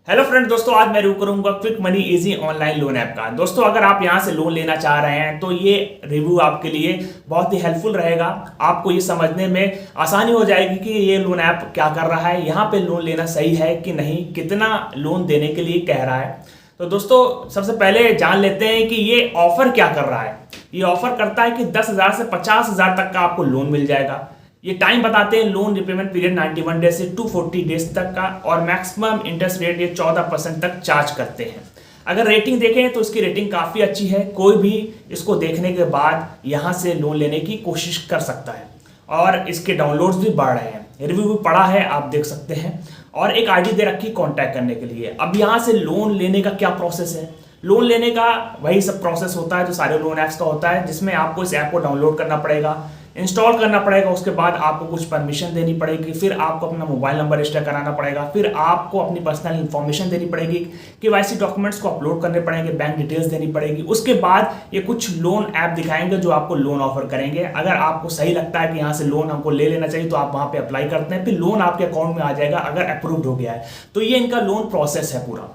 Hello friend दोस्तों, आज मैं रिव्यू करूंगा quick money easy online loan app का। दोस्तों, अगर आप यहां से लोन लेना चाह रहे हैं तो ये रिव्यू आपके लिए बहुत ही हेल्पफुल रहेगा। आपको ये समझने में आसानी हो जाएगी कि ये लोन ऐप क्या कर रहा है, यहाँ पे लोन लेना सही है कि नहीं, कितना लोन देने के लिए कह रहा है। तो दोस्तों, सबसे पहले जान लेते हैं कि ये ऑफर क्या कर रहा है। ये ऑफर करता है कि 10,000 से 50,000 तक का आपको लोन मिल जाएगा। ये टाइम बताते हैं, लोन रिपेमेंट पीरियड 91 डेज से 240 डेज तक का, और मैक्सिमम इंटरेस्ट रेट ये 14% तक चार्ज करते हैं। अगर रेटिंग देखें तो इसकी रेटिंग काफ़ी अच्छी है। कोई भी इसको देखने के बाद यहाँ से लोन लेने की कोशिश कर सकता है, और इसके डाउनलोड्स भी बढ़ रहे हैं। रिव्यू भी पढ़ा है, आप देख सकते हैं, और एक आईडी दे रखी कॉन्टैक्ट करने के लिए। अब यहाँ से लोन लेने का क्या प्रोसेस है? लोन लेने का वही सब प्रोसेस होता है जो सारे लोन ऐप्स का होता है, जिसमें आपको इस ऐप को डाउनलोड करना पड़ेगा, इंस्टॉल करना पड़ेगा। उसके बाद आपको कुछ परमिशन देनी पड़ेगी, फिर आपको अपना मोबाइल नंबर रजिस्टर कराना पड़ेगा, फिर आपको अपनी पर्सनल इंफॉर्मेशन देनी पड़ेगी, केवाईसी डॉक्यूमेंट्स को अपलोड करने पड़ेंगे, बैंक डिटेल्स देनी पड़ेगी। उसके बाद ये कुछ लोन ऐप दिखाएंगे जो आपको लोन ऑफर करेंगे। अगर आपको सही लगता है कि यहाँ से लोन हमको ले लेना चाहिए तो आप वहाँ पे अप्लाई करते हैं, फिर लोन आपके अकाउंट में आ जाएगा अगर अप्रूव्ड हो गया है। तो ये इनका लोन प्रोसेस है पूरा।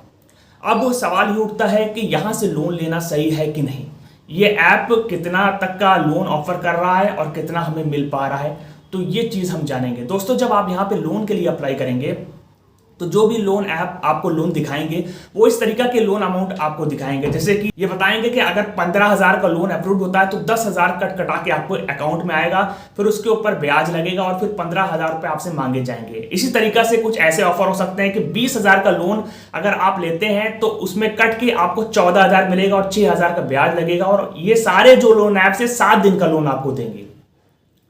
अब सवाल ये उठता है कि यहाँ से लोन लेना सही है कि नहीं, ये ऐप कितना तक का लोन ऑफर कर रहा है और कितना हमें मिल पा रहा है, तो ये चीज़ हम जानेंगे। दोस्तों, जब आप यहाँ पे लोन के लिए अप्लाई करेंगे तो जो भी लोन ऐप आपको लोन दिखाएंगे वो इस तरीका के लोन अमाउंट आपको दिखाएंगे। जैसे कि ये बताएंगे कि अगर 15,000 का लोन अप्रूव होता है तो 10,000 कट कटा के आपको अकाउंट में आएगा, फिर उसके ऊपर ब्याज लगेगा और फिर 15,000 रुपए आपसे मांगे जाएंगे। इसी तरीका से कुछ ऐसे ऑफर हो सकते हैं कि 20,000 का लोन अगर आप लेते हैं तो उसमें कट के आपको 14,000 मिलेगा और 6,000 का ब्याज लगेगा, और ये सारे जो लोन ऐप से 7 दिन का लोन आपको देंगे।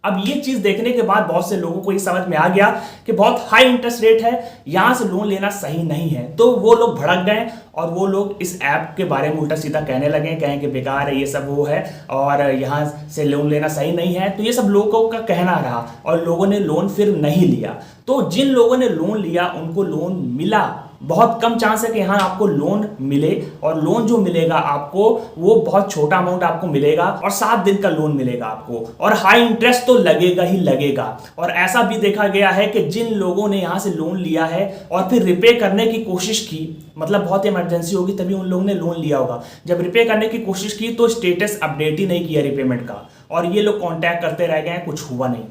अब ये चीज देखने के बाद बहुत से लोगों को ये समझ में आ गया कि बहुत हाई इंटरेस्ट रेट है, यहां से लोन लेना सही नहीं है। तो वो लोग भड़क गए और वो लोग इस ऐप के बारे में उल्टा सीधा कहने लगे, कहें कि बेकार है, ये सब वो है और यहां से लोन लेना सही नहीं है। तो ये सब लोगों का कहना रहा और लोगों ने लोन फिर नहीं लिया। तो जिन लोगों ने लोन लिया उनको लोन मिला। बहुत कम चांस है कि यहाँ आपको लोन मिले, और लोन जो मिलेगा आपको वो बहुत छोटा अमाउंट आपको मिलेगा, और 7 दिन का लोन मिलेगा आपको, और हाई इंटरेस्ट तो लगेगा ही लगेगा। और ऐसा भी देखा गया है कि जिन लोगों ने यहाँ से लोन लिया है और फिर रिपे करने की कोशिश की, मतलब बहुत इमरजेंसी होगी तभी उन लोगों ने लोन लिया होगा, जब रिपे करने की कोशिश की तो स्टेटस अपडेट ही नहीं किया रिपेमेंट का, और ये लोग कॉन्टैक्ट करते रह गए, कुछ हुआ नहीं।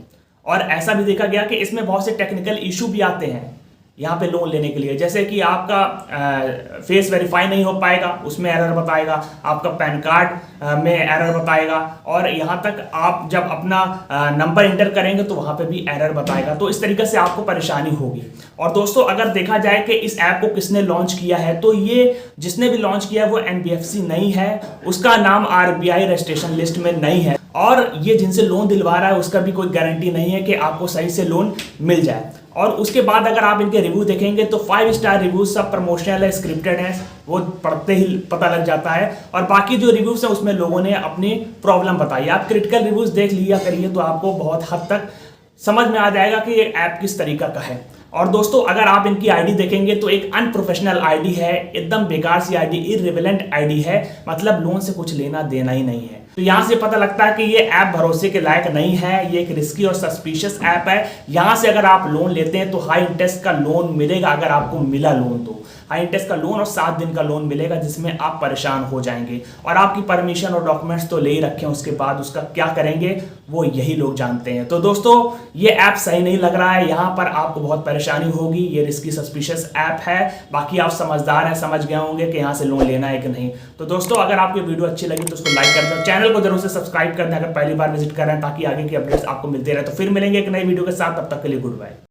और ऐसा भी देखा गया कि इसमें बहुत से टेक्निकल इशू भी आते हैं यहाँ पे लोन लेने के लिए। जैसे कि आपका फेस वेरीफाई नहीं हो पाएगा, उसमें एरर बताएगा, आपका पैन कार्ड में एरर बताएगा, और यहाँ तक आप जब अपना नंबर इंटर करेंगे तो वहाँ पे भी एरर बताएगा। तो इस तरीके से आपको परेशानी होगी। और दोस्तों, अगर देखा जाए कि इस ऐप को किसने लॉन्च किया है, तो ये जिसने भी लॉन्च किया है वो NBFC नहीं है, उसका नाम RBI रजिस्ट्रेशन लिस्ट में नहीं है, और ये जिनसे लोन दिलवा रहा है उसका भी कोई गारंटी नहीं है कि आपको सही से लोन मिल जाए। और उसके बाद अगर आप इनके रिव्यू देखेंगे तो 5 स्टार रिव्यूज सब प्रमोशनल है, स्क्रिप्टेड है, वो पढ़ते ही पता लग जाता है। और बाकी जो रिव्यूज है उसमें लोगों ने अपनी प्रॉब्लम बताई। आप क्रिटिकल रिव्यूज देख लिया करिए तो आपको बहुत हद तक समझ में आ जाएगा कि ये ऐप किस तरीका का है। और दोस्तों, अगर आप इनकी आईडी देखेंगे तो एक अनप्रोफेशनल आईडी है, एकदम बेकार सी आईडी, इररिलेवेंट आईडी है, मतलब लोन से कुछ लेना देना ही नहीं है। तो यहाँ से पता लगता है कि ये ऐप भरोसे के लायक नहीं है, ये एक रिस्की और सस्पिशियस ऐप है। यहाँ से अगर आप लोन लेते हैं तो हाई इंटरेस्ट का लोन मिलेगा, अगर आपको मिला लोन तो हाई इंटरेस्ट का लोन और 7 दिन का लोन मिलेगा, जिसमें आप परेशान हो जाएंगे। और आपकी परमिशन और डॉक्यूमेंट्स तो ले ही रखे हैं, उसके बाद उसका क्या करेंगे वो यही लोग जानते हैं। तो दोस्तों, ये ऐप सही नहीं लग रहा है, यहाँ पर आपको बहुत परेशानी होगी। ये रिस्की सस्पिशियस ऐप है। बाकी आप समझदार हैं, समझ गए होंगे कि यहाँ से लोन लेना है कि नहीं। तो दोस्तों, अगर आपकी वीडियो अच्छी लगी तो उसको लाइक कर दें, चैनल को जरूर से सब्सक्राइब कर दें अगर पहली बार विजिट कर रहे हैं, ताकि आगे की अपडेट्स आपको मिलते रहे। तो फिर मिलेंगे एक नई वीडियो के साथ, तब तक के लिए गुड बाय।